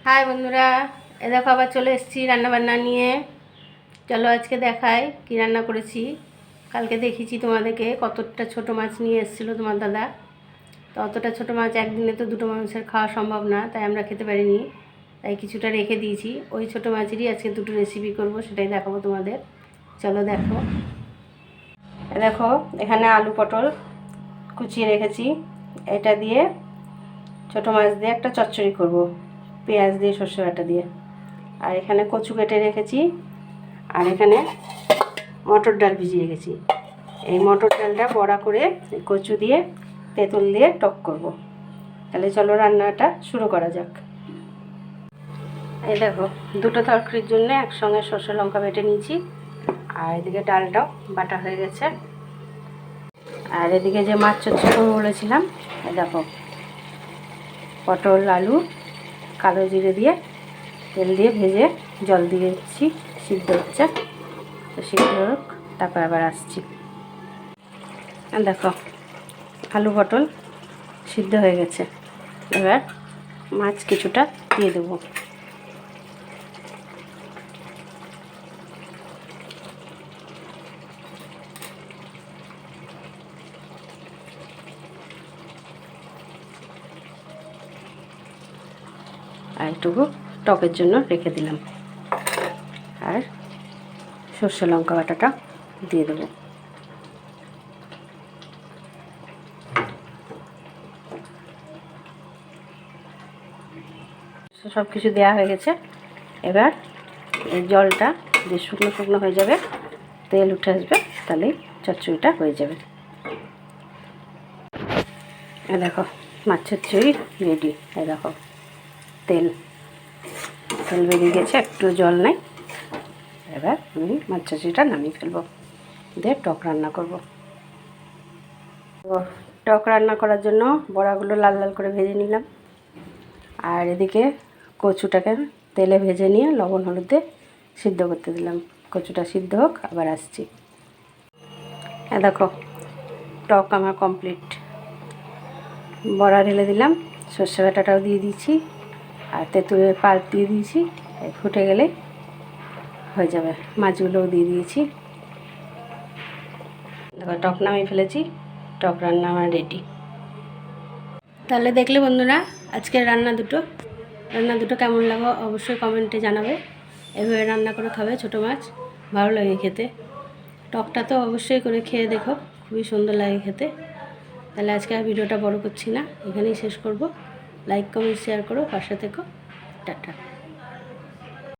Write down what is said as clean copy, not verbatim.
High বন্ধুরা, এ দেখো আবার চলে এসেছি রান্নাবান্না নিয়ে। চলো আজকে দেখাই কি রান্না করেছি। কালকে দেখিয়েছি তোমাদেরকে কতটা ছোট মাছ নিয়ে এসেছিলো তোমার দাদা। তো অতটা ছোট মাছ একদিনে তো দুটো মানুষের খাওয়া সম্ভব না, তাই আমরা খেতে পারিনি, তাই কিছুটা রেখে দিয়েছি। ওই ছোট মাছেরই আজকে দুটো রেসিপি করব, সেটাই দেখাবো তোমাদের। চলো দেখো। দেখো এখানে আলু পটল কুচিয়ে রেখেছি, এটা দিয়ে ছোট মাছ দিয়ে একটা চচ্চড়ি করব, পেঁয়াজ দিয়ে সর্ষে বাটা দিয়ে। আর এখানে কচু কেটে রেখেছি, আর এখানে মটর ডাল ভিজিয়ে রেখেছি। এই মটর ডালটা বড়া করে কচু দিয়ে তেঁতুল দিয়ে টক করব। তাহলে চলো রান্নাটা শুরু করা যাক। এই দেখো দুটো তরকারির জন্য একসঙ্গে সর্ষে লঙ্কা বেটে নিয়েছি, আর এদিকে ডালটাও বাটা হয়ে গেছে। আর এদিকে যে মাছ চচ্চড়ি বলেছিলাম, এই দেখো পটল আলু কালো জিরে দিয়ে তেল দিয়ে ভেজে জল দিয়েছি, সিদ্ধ হচ্ছে। তো সিদ্ধ হোক, তারপর আবার আসছি। দেখো আলু পটল সিদ্ধ হয়ে গেছে, এবার মাছ কিছুটা দিয়ে দেবো। আর একটুকু টকের জন্য রেখে দিলাম, আর সর্ষে লঙ্কা বাটাটা দিয়ে দেবো। সব কিছু দেওয়া হয়ে গেছে। এবার এই জলটা যে শুকনো শুকনো হয়ে যাবে, তেল উঠে আসবে, তাহলেই চচ্চড়িটা হয়ে যাবে। এ দেখো মাছ চচ্চড়ি রেডি। এ দেখো তেল বেরিয়ে গেছে, একটু জল নেই। এবার আমি মাছ চচ্চড়িটা নামিয়ে ফেলবো, দিয়ে টক রান্না করব। টক রান্না করার জন্য বড়াগুলো লাল লাল করে ভেজে নিলাম, আর এদিকে কচুটাকে তেলে ভেজে নিয়ে লবণ হলুদ দিয়ে সিদ্ধ করতে দিলাম। কচুটা সিদ্ধ হোক, আবার আসছি। দেখো টক আমার কমপ্লিট। বড়া ঢেলে দিলাম, সর্ষে বাটাটাও দিয়ে দিয়েছি, আর তেঁতুলের পাল্প দিয়ে দিয়েছি। ফুটে গেলে হয়ে যাবে। মাছগুলোও দিয়ে দিয়েছি। দেখো টক নামিয়ে ফেলেছি, টক রান্না আমার রেডি। তাহলে দেখলে বন্ধুরা আজকের রান্না দুটো কেমন লাগো অবশ্যই কমেন্টে জানাবে। এভাবে রান্না করে খাবে ছোটো মাছ, ভালো লাগে খেতে। টকটা তো অবশ্যই করে খেয়ে দেখো, খুবই সুন্দর লাগে খেতে। তাহলে আজকে আর ভিডিওটা বড় করছি না, এখানেই শেষ করব। লাইক কমেন্ট শেয়ার করো, পাশে থেকো। টাটা।